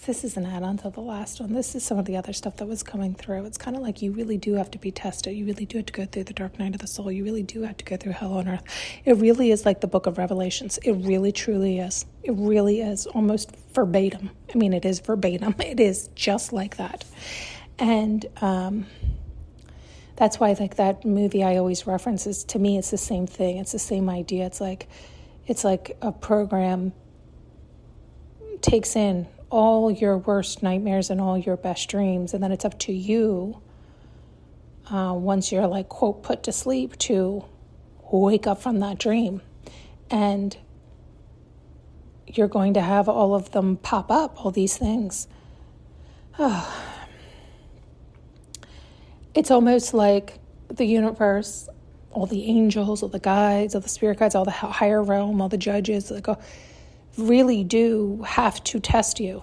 this is an add-on to the last one. This is some of the other stuff that was coming through. It's kind of like you really do have to be tested. You really do have to go through the dark night of the soul. You really do have to go through hell on earth. It really is like the book of Revelations. It really, truly is. It really is almost verbatim. I mean, it is verbatim. It is just like that. And that's why, like, that movie I always reference is, to me, it's the same thing. It's the same idea. It's like a program takes in all your worst nightmares and all your best dreams, and then it's up to you, once you're, like, quote, put to sleep, to wake up from that dream. And you're going to have all of them pop up, all these things. Oh. It's almost like the universe, all the angels, all the guides, all the spirit guides, all the higher realm, all the judges, like, really do have to test you.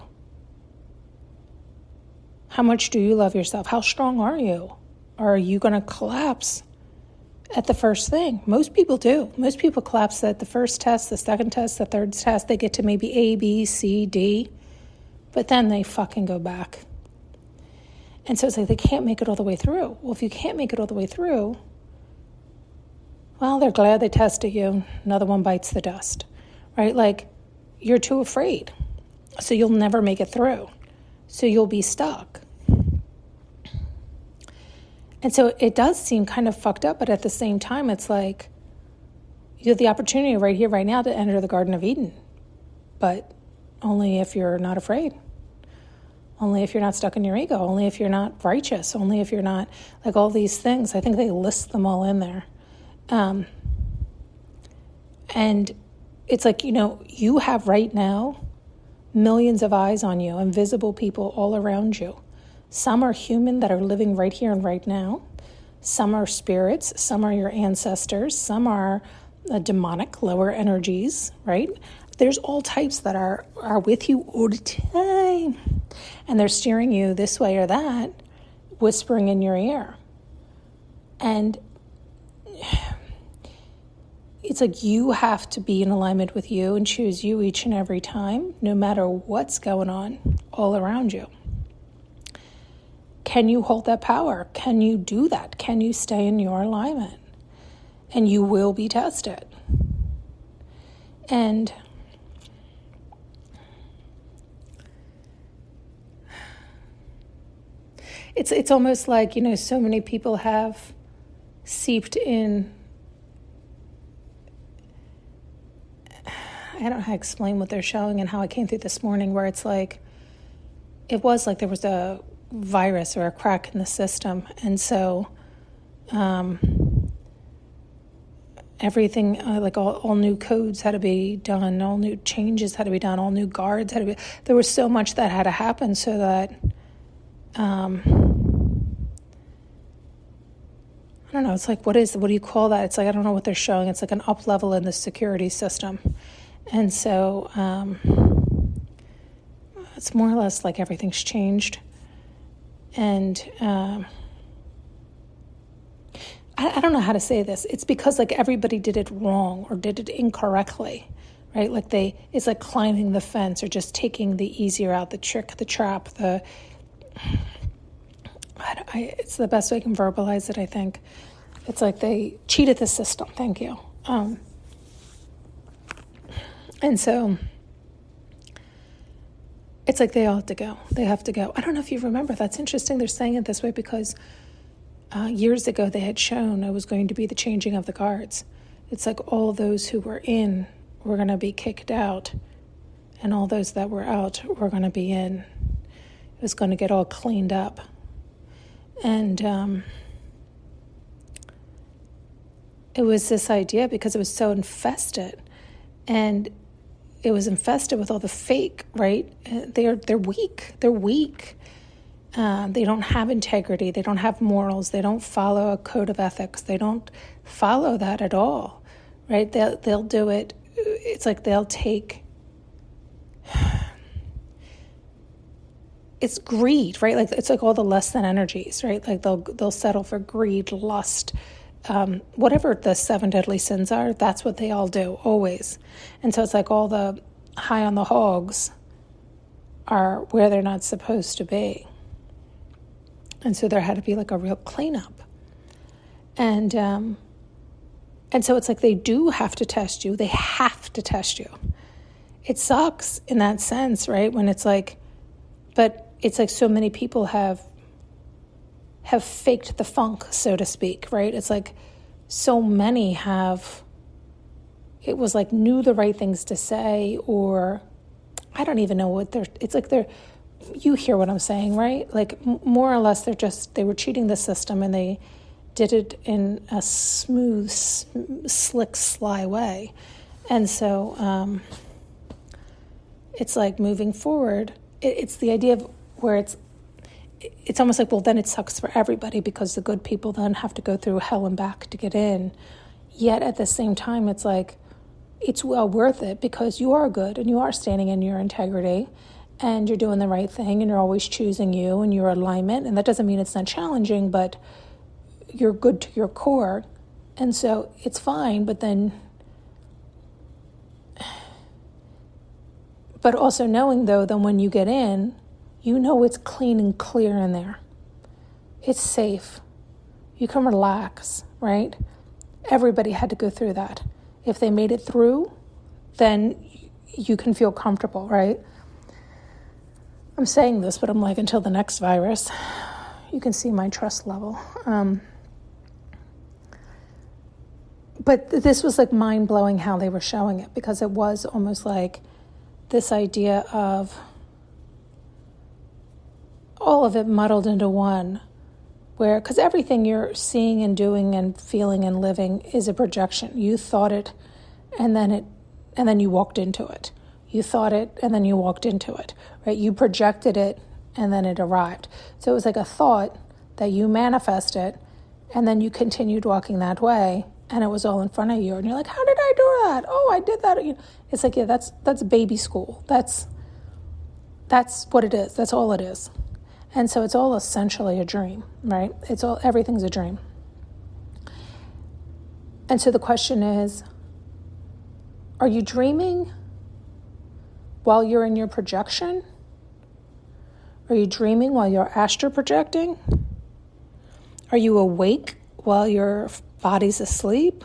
How much do you love yourself? How strong are you? Are you going to collapse at the first thing? Most people do. Most people collapse at the first test, the second test, the third test. They get to maybe A, B, C, D, but then they fucking go back. And so it's like they can't make it all the way through. Well, if you can't make it all the way through, well, they're glad they tested you. Another one bites the dust, right? Like, you're too afraid. So you'll never make it through. So you'll be stuck. And so it does seem kind of fucked up, but at the same time, it's like you have the opportunity right here, right now to enter the Garden of Eden. But only if you're not afraid. Only if you're not stuck in your ego. Only if you're not righteous. Only if you're not, like, all these things. I think they list them all in there. And it's like, you have right now millions of eyes on you, invisible people all around you. Some are human that are living right here and right now. Some are spirits. Some are your ancestors. Some are demonic, lower energies, right? There's all types that are with you all the time. And they're steering you this way or that, whispering in your ear. And it's like you have to be in alignment with you and choose you each and every time, no matter what's going on all around you. Can you hold that power? Can you do that? Can you stay in your alignment? And you will be tested. And it's almost like, so many people have seeped in. I don't know how to explain what they're showing and how I came through this morning, where it's like, it was like there was a virus or a crack in the system. And so everything, like all new codes had to be done, all new changes had to be done, all new guards had to be, there was so much that had to happen so that, I don't know, it's like, what do you call that? It's like, I don't know what they're showing. It's like an up level in the security system. And so it's more or less like everything's changed. And I don't know how to say this. It's because, like, everybody did it wrong or did it incorrectly, right? Like it's like climbing the fence or just taking the easier out, the trick, the trap, it's the best way I can verbalize it, I think. It's like they cheated the system. Thank you. And so it's like they all have to go. They have to go. I don't know if you remember. That's interesting. They're saying it this way because years ago they had shown it was going to be the changing of the guards. It's like all those who were in were going to be kicked out, and all those that were out were going to be in. It was going to get all cleaned up. And it was this idea because it was so infested. And it was infested with all the fake, right? They're weak. They're weak. They don't have integrity. They don't have morals. They don't follow a code of ethics. They don't follow that at all, right? They'll do it. It's like they'll take. It's greed, right? Like it's like all the less than energies, right? Like they'll settle for greed, lust, whatever the 7 deadly sins are. That's what they all do always. And so it's like all the high on the hogs are where they're not supposed to be. And so there had to be like a real cleanup. And so it's like they do have to test you. They have to test you. It sucks in that sense, right? When it's like, but it's like so many people have faked the funk, so to speak, right? It's like so many it was like knew the right things to say, or I don't even know what it's like you hear what I'm saying, right? Like more or less they were cheating the system, and they did it in a smooth, slick, sly way. And so it's like moving forward, it's the idea of where it's almost like, well, then it sucks for everybody because the good people then have to go through hell and back to get in. Yet at the same time, it's like, it's well worth it because you are good and you are standing in your integrity and you're doing the right thing and you're always choosing you and your alignment. And that doesn't mean it's not challenging, but you're good to your core. And so it's fine, but also knowing though, that when you get in, you know it's clean and clear in there. It's safe. You can relax, right? Everybody had to go through that. If they made it through, then you can feel comfortable, right? I'm saying this, but I'm like, until the next virus, you can see my trust level. But this was like mind-blowing how they were showing it, because it was almost like this idea of all of it muddled into one, where, because everything you're seeing and doing and feeling and living is a projection. You thought it, and then you walked into it. You thought it, and then you walked into it, right? You projected it, and then it arrived. So it was like a thought that you manifested, and then you continued walking that way, and it was all in front of you. And you're like, how did I do that? Oh, I did that. It's like, yeah, that's baby school. That's what it is. That's all it is. And so it's all essentially a dream, right? Everything's a dream. And so the question is, are you dreaming while you're in your projection? Are you dreaming while you're astral projecting? Are you awake while your body's asleep?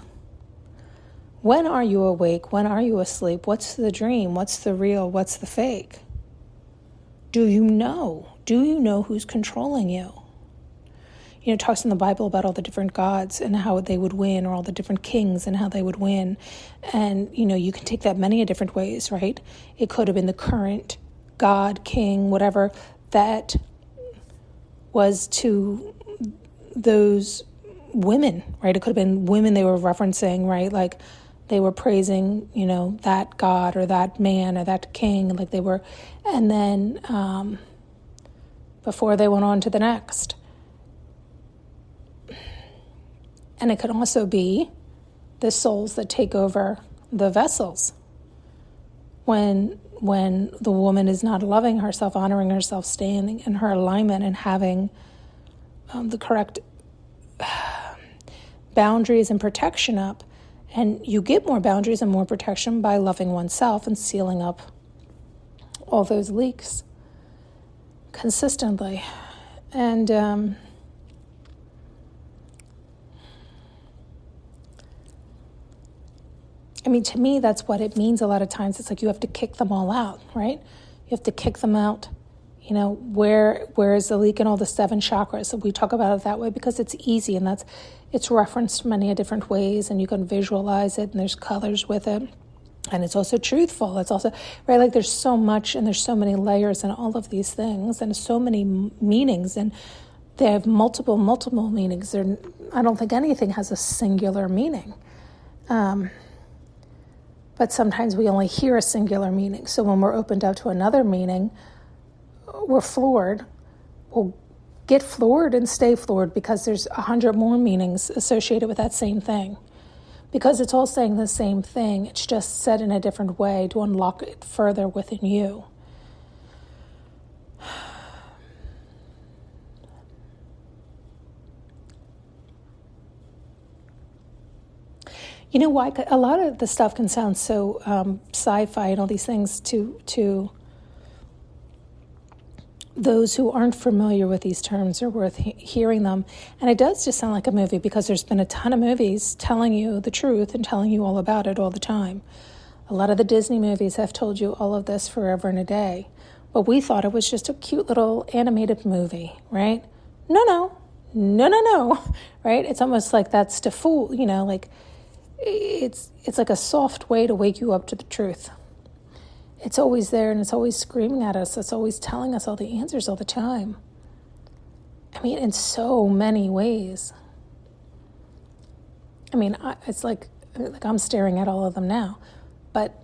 When are you awake? When are you asleep? What's the dream? What's the real? What's the fake? Do you know? Do you know who's controlling you? You know, it talks in the Bible about all the different gods and how they would win, or all the different kings and how they would win. And, you know, you can take that many different ways, right? It could have been the current god, king, whatever, that was to those women, right? It could have been women they were referencing, right? Like they were praising, you know, that god or that man or that king, like they were, and then before they went on to the next. And it could also be the souls that take over the vessels. When the woman is not loving herself, honoring herself, staying in her alignment and having the correct boundaries and protection up. And you get more boundaries and more protection by loving oneself and sealing up all those leaks consistently. And I mean, to me, that's what it means a lot of times. It's like you have to kick them all out, right? You have to kick them out. You know, where is the leak in all the 7 chakras? So we talk about it that way because it's easy, and it's referenced many different ways, and you can visualize it, and there's colors with it. And it's also truthful. It's also, right, like there's so much, and there's so many layers in all of these things, and so many meanings, and they have multiple meanings. I don't think anything has a singular meaning. But sometimes we only hear a singular meaning. So when we're opened up to another meaning, we're floored. We'll get floored and stay floored because there's 100 more meanings associated with that same thing. Because it's all saying the same thing. It's just said in a different way to unlock it further within you. You know why? A lot of the stuff can sound so sci-fi and all these things to those who aren't familiar with these terms are worth hearing them. And it does just sound like a movie because there's been a ton of movies telling you the truth and telling you all about it all the time. A lot of the Disney movies have told you all of this forever and a day. But we thought it was just a cute little animated movie, right? No, right? It's almost like that's to fool, like it's like a soft way to wake you up to the truth. It's always there and it's always screaming at us. It's always telling us all the answers all the time. I mean, in so many ways. I mean, it's like I'm staring at all of them now, but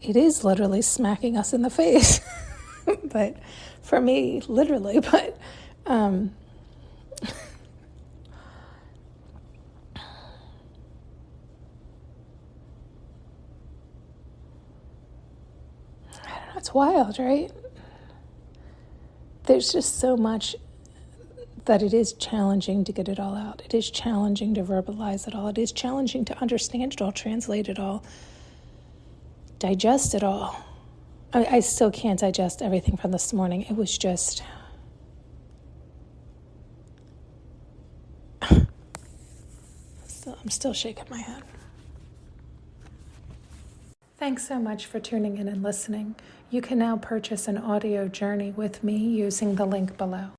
it is literally smacking us in the face. But for me, literally, but it's wild, right? There's just so much that it is challenging to get it all out. It is challenging to verbalize it all. It is challenging to understand it all, translate it all, digest it all. I still can't digest everything from this morning. It was just... I'm still shaking my head. Thanks so much for tuning in and listening. You can now purchase an audio journey with me using the link below.